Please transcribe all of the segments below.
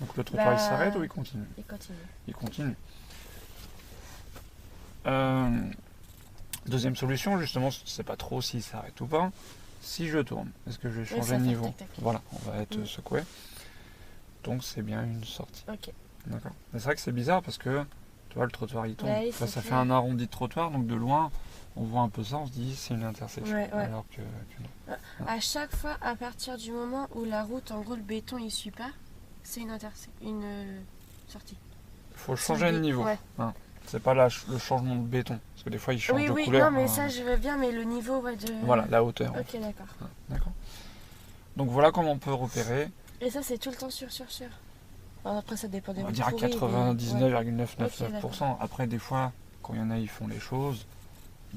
Donc le trottoir il s'arrête ou il continue? Il continue. Il continue. Deuxième solution, justement, je ne sais pas trop s'il s'arrête ou pas. Si je tourne, est-ce que je vais changer de niveau? Tac, tac. Voilà, on va être secoué. Donc c'est bien une sortie. Ok. D'accord. Mais c'est vrai que c'est bizarre parce que tu vois le trottoir il tombe. Ouais, Enfin, ça fait un arrondi de trottoir, donc de loin on voit un peu ça, on se dit c'est une intersection. Ouais. Alors que non. À chaque fois, à partir du moment où la route, en gros le béton il suit pas, c'est une sortie. Il faut changer de niveau. Ouais. Hein. C'est pas le changement de béton. Parce que des fois il change de couleur. Non mais ça je veux bien, mais le niveau de... Voilà, la hauteur. Ok, d'accord. Hein, d'accord. Donc voilà comment on peut repérer. Et ça c'est tout le temps sûr. Alors, après ça dépend des On va routes dire à pourries, 99,999%. Ok, après des fois, quand il y en a ils font les choses,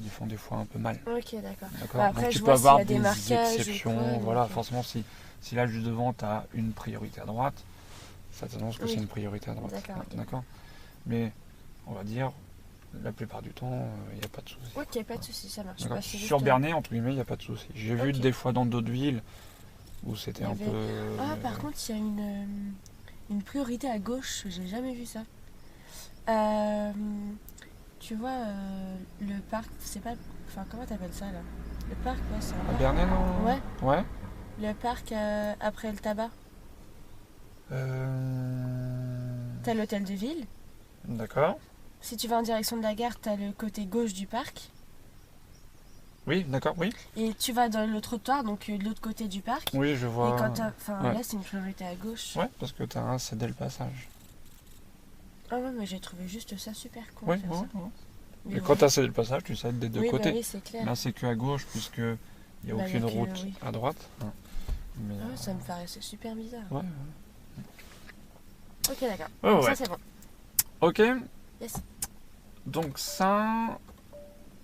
ils font des fois un peu mal. Ok, d'accord. D'accord. Bah, après donc je tu peux vois avoir s'il y a des marquages exceptions. ou quoi, Voilà, donc, forcément si là juste devant tu as une priorité à droite, ça t'annonce que c'est une priorité à droite. D'accord, ok. D'accord. Mais on va dire la plupart du temps, il n'y a pas de souci. Ok, pas de souci, ça marche. D'accord. Bah, c'est Sur juste... Bernay, entre guillemets, il n'y a pas de souci. J'ai vu des fois dans d'autres villes où c'était un peu. Ah, par contre, il y a une priorité à gauche, j'ai jamais vu ça. Tu vois, le parc, c'est pas... Enfin, comment t'appelles ça, là? Le parc, ouais, c'est un À parc. Bernay, non? Ouais. Ouais. Le parc après le tabac. T'as l'hôtel de ville. D'accord. Si tu vas en direction de la gare, t'as le côté gauche du parc. Oui, d'accord, oui. Et tu vas dans le trottoir, donc de l'autre côté du parc. Oui, je vois. Et quand là, c'est une priorité à gauche. Ouais, parce que t'as un cédé le passage. Ah ouais, mais j'ai trouvé juste ça super con. Oui, faire ça. Et quand t'as cédé le passage, tu cèdes des deux côtés. Bah oui, c'est clair. Là, c'est que à gauche, puisqu'il n'y a aucune route à droite. Mais, ça me paraissait super bizarre. Ouais. Ok, d'accord. Ouais. Ça, c'est bon. Ok. Yes. Donc ça,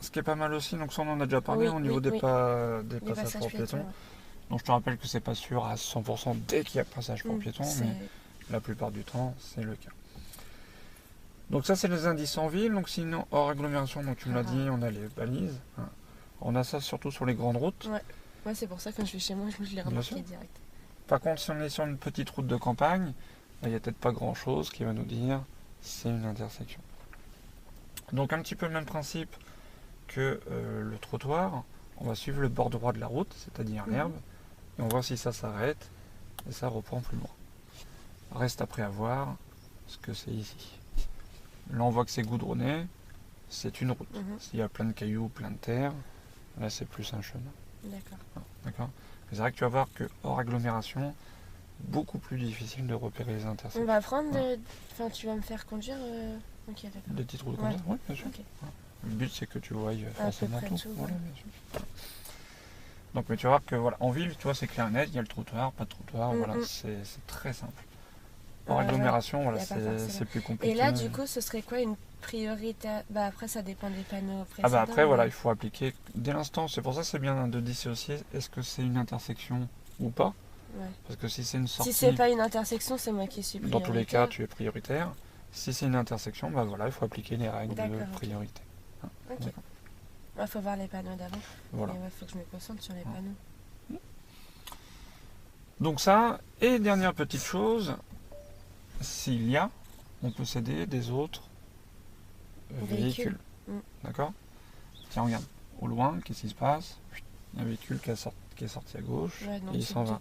ce qui est pas mal aussi, donc ça on en a déjà parlé au niveau des passages pour piétons. Donc je te rappelle que c'est pas sûr à 100% dès qu'il y a passage pour piétons, mais la plupart du temps c'est le cas. Donc ça c'est les indices en ville, donc sinon hors agglomération, donc tu me l'as dit, on a les balises. On a ça surtout sur les grandes routes. Ouais, c'est pour ça que quand je vais chez moi, je l'ai remarqué direct. Par contre, si on est sur une petite route de campagne, il n'y a peut-être pas grand chose qui va nous dire c'est une intersection. Donc un petit peu le même principe que le trottoir, on va suivre le bord droit de la route, c'est-à-dire l'herbe, et on voit si ça s'arrête, et ça reprend plus loin. Reste après à voir ce que c'est ici. Là on voit que c'est goudronné, c'est une route. S'il y a plein de cailloux, plein de terre, là c'est plus un chemin. D'accord. C'est vrai que tu vas voir que hors agglomération, beaucoup plus difficile de repérer les intersections. On va prendre Enfin, tu vas me faire conduire Ok, d'accord. Des petites routes comme ça? Oui, bien sûr. Okay. Le but c'est que tu voies forcément tout. Voilà, bien sûr. Donc mais tu vas voir que voilà, en ville, tu vois, c'est clair et net, il y a le trottoir, pas de trottoir, voilà, c'est très simple. Hors agglomération, voilà, c'est plus compliqué. Et là, du coup, ce serait quoi une priorité Bah après, ça dépend des panneaux précédents. Ah bah après, voilà, il faut appliquer dès l'instant, c'est pour ça que c'est bien de dissocier, est-ce que c'est une intersection ou pas? Parce que si c'est une sortie... Si c'est pas une intersection, c'est moi qui suis prioritaire. Dans tous les cas, tu es prioritaire. Si c'est une intersection, bah voilà, il faut appliquer les règles de priorité. Ok. Il faut voir les panneaux d'avant. Voilà. Il faut que je me concentre sur les panneaux. Donc ça, et dernière petite chose, s'il y a, on peut céder des autres véhicules. D'accord? Tiens, regarde, au loin, qu'est-ce qui se passe? Il y a un véhicule qui est sorti à gauche, et il s'en va.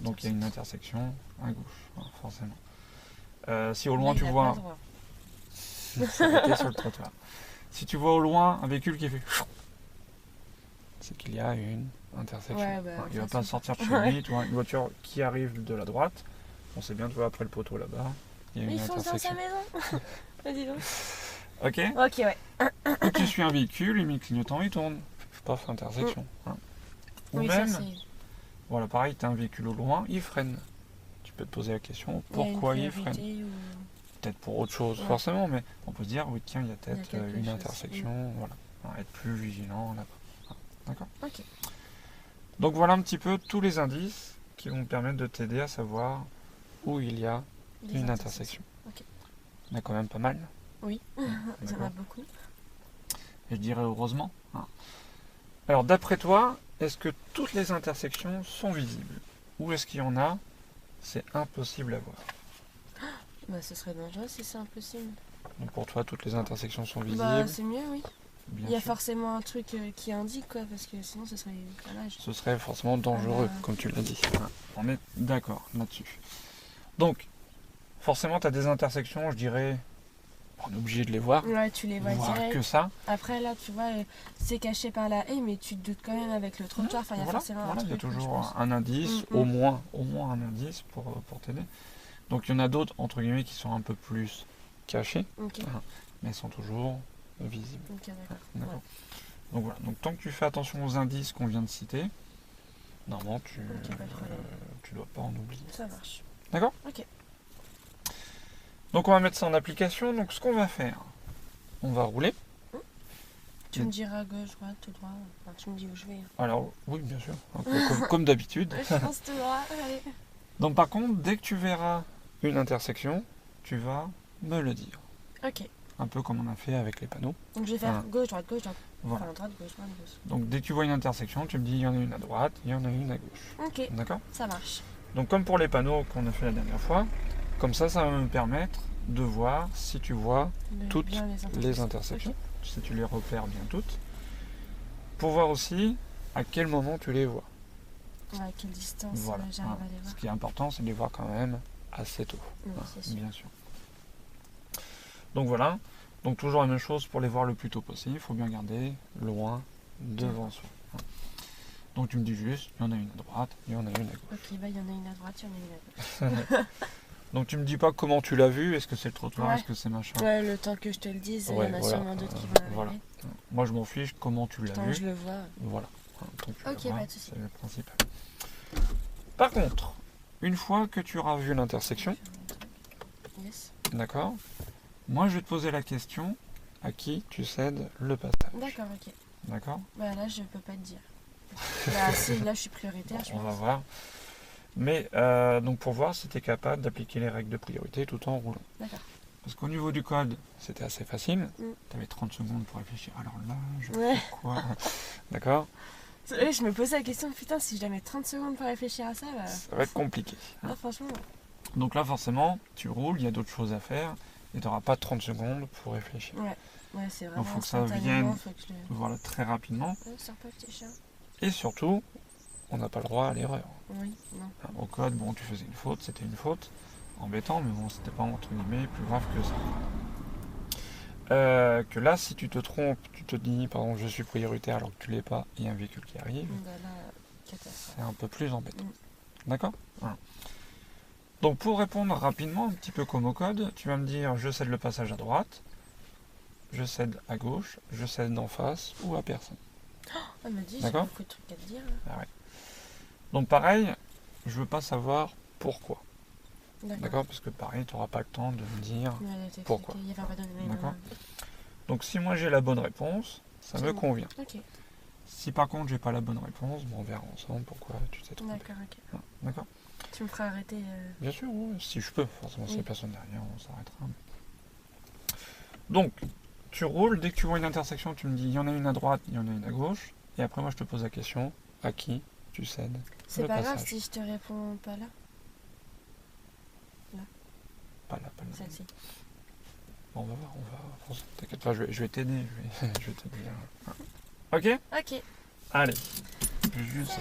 Donc il y a une intersection à gauche, forcément. Si au loin tu vois... sur le trottoir. Si tu vois au loin un véhicule qui fait... c'est qu'il y a une intersection. Il ne va pas sortir de chez lui, tu vois, une voiture qui arrive de la droite. On sait bien, tu vois, après le poteau là-bas, il y a une intersection. Il fonce dans sa maison. Vas-y donc. Ok. Ok, ouais. Ou tu suis un véhicule, il met le clignotant, il tourne. Paf, intersection. Ou même, voilà, pareil, tu as un véhicule au loin, il freine. Tu peux te poser la question, pourquoi il freine? Peut-être pour autre chose, forcément, mais on peut se dire, oui, tiens, il y a peut-être une intersection, voilà. Être plus vigilant là-bas. D'accord? Ok. Donc voilà un petit peu tous les indices qui vont permettre de t'aider à savoir où il y a une intersection. Okay. Il y en a quand même pas mal. Oui, il y en a beaucoup. Et je dirais heureusement. Alors d'après toi, est-ce que toutes les intersections sont visibles? Ou est-ce qu'il y en a, c'est impossible à voir? Bah, ce serait dangereux si c'est impossible. Donc pour toi, toutes les intersections sont visibles. Bah, c'est mieux, oui. Bien Il y a sûr. forcément un truc qui indique, quoi, parce que sinon, ce serait dommage. Ce serait forcément dangereux, comme tu l'as dit. On est d'accord là-dessus. Donc, forcément, tu as des intersections, je dirais, on est obligé de les voir. Ouais, tu les vois Voir direct. que ça. Après, là, tu vois, c'est caché par la haie, mais tu te doutes quand même avec le trottoir. Enfin, il y a Voilà, forcément voilà, un il y a truc. je toujours pense. un indice, au moins un indice pour t'aider. Donc, il y en a d'autres, entre guillemets, qui sont un peu plus cachés, Ok, mais elles sont toujours visibles. ok, d'accord. D'accord. Ouais. Donc voilà, donc tant que tu fais attention aux indices qu'on vient de citer, normalement tu pas de problème. tu dois pas en oublier. Ça marche. D'accord ? Ok. Donc on va mettre ça en application. Donc ce qu'on va faire, on va rouler. Tu me diras gauche, droite, tout droit. Enfin, tu me dis où je vais. Alors oui, bien sûr, comme d'habitude. Je pense tout droit, allez. Donc par contre, dès que tu verras une intersection, tu vas me le dire. Ok. Un peu comme on a fait avec les panneaux. Donc je vais faire Ah. gauche, droite, gauche, droite. Voilà. Enfin, droite, gauche, droite, gauche. Donc dès que tu vois une intersection, tu me dis il y en a une à droite, il y en a une à gauche. Ok, D'accord ? ça marche. Donc comme pour les panneaux qu'on a fait la dernière fois, comme ça va me permettre de voir si tu vois toutes Bien les intersections, si tu les repères bien toutes, pour voir aussi à quel moment tu les vois. Ok. Ouais, à quelle distance Voilà. j'arrive à les Ce voir. qui est important, c'est de les voir quand même assez tôt. Oui, c'est sûr. Bien sûr. Donc voilà. Donc toujours la même chose pour les voir le plus tôt possible. Il faut bien garder loin devant soi. Donc tu me dis juste, il y en a une à droite, il y en a une à gauche. Ok, bah il y en a une à droite, il y en a une à gauche. Donc tu me dis pas comment tu l'as vu, est-ce que c'est le trottoir, Ouais. est-ce que c'est machin. Ouais, le temps que je te le dise, il Ouais, y en a voilà. sûrement d'autres qui vont arriver. Voilà. Moi je m'en fiche comment tu l'as Tant vu. que je le vois. Voilà. Tant que tu Ok, le vois, pas de souci. c'est le principal. Par contre, une fois que tu auras vu l'intersection, Yes. d'accord, moi je vais te poser la question à qui tu cèdes le passage. D'accord, ok. D'accord ? Bah là, je peux pas te dire. Là, si, là, je suis prioritaire, Bon, je on va pense. voir. Mais donc pour voir si tu es capable d'appliquer les règles de priorité tout en roulant. D'accord. Parce qu'au niveau du code, c'était assez facile. Mm. Tu avais 30 secondes pour réfléchir. Alors là, je Ouais. fais quoi ? D'accord ? Je me posais la question, putain, si je dois mettre 30 secondes pour réfléchir à ça, bah. Ça va être compliqué. Ah, franchement. Donc là, forcément, tu roules, il y a d'autres choses à faire. Et tu n'auras pas 30 secondes pour réfléchir. Ouais, c'est vraiment. Donc faut que ça instantanément, vienne faut que je le- voilà, très rapidement. Oh, sors pas, petit chat. Et surtout, on n'a pas le droit à l'erreur. Oui, non. Au code, bon, tu faisais une faute, c'était une faute. Embêtant, mais bon, c'était pas entre guillemets plus grave que ça. Que là, si tu te trompes, tu te dis, pardon, je suis prioritaire alors que tu l'es pas, et un véhicule qui arrive, Bah là, catastrophe. c'est un peu plus embêtant. Mm. D'accord ? Voilà. Donc pour répondre rapidement, un petit peu comme au code, tu vas me dire je cède le passage à droite, je cède à gauche, je cède d'en face ou à personne. Elle m'a dit, j'ai D'accord. beaucoup de trucs à te dire. Là. Donc pareil, je veux pas savoir pourquoi. D'accord. D'accord ? Parce que pareil, tu n'auras pas le temps de me dire. Ouais, elle a t'expliqué, Pourquoi. il y avait un pas donné. D'accord. Donc si moi j'ai la bonne réponse, ça C'est me bon. convient. Ok, Si par contre j'ai pas la bonne réponse, bon, on verra ensemble pourquoi tu t'es trompé. d'accord, ok. D'accord ? Tu me feras arrêter. Bien sûr, ouais, si je peux. Forcément, si Oui. la personne derrière, on s'arrêtera. Donc, tu roules, dès que tu vois une intersection, tu me dis il y en a une à droite, il y en a une à gauche. Et après, moi, je te pose la question à qui tu cèdes C'est le pas grave passage. si je te réponds pas là, Pas là, pas là. celle-ci. Bon, on va voir, t'inquiète pas, je vais t'aider. Je vais t'aider. Ok ? Ok. Allez. Juste.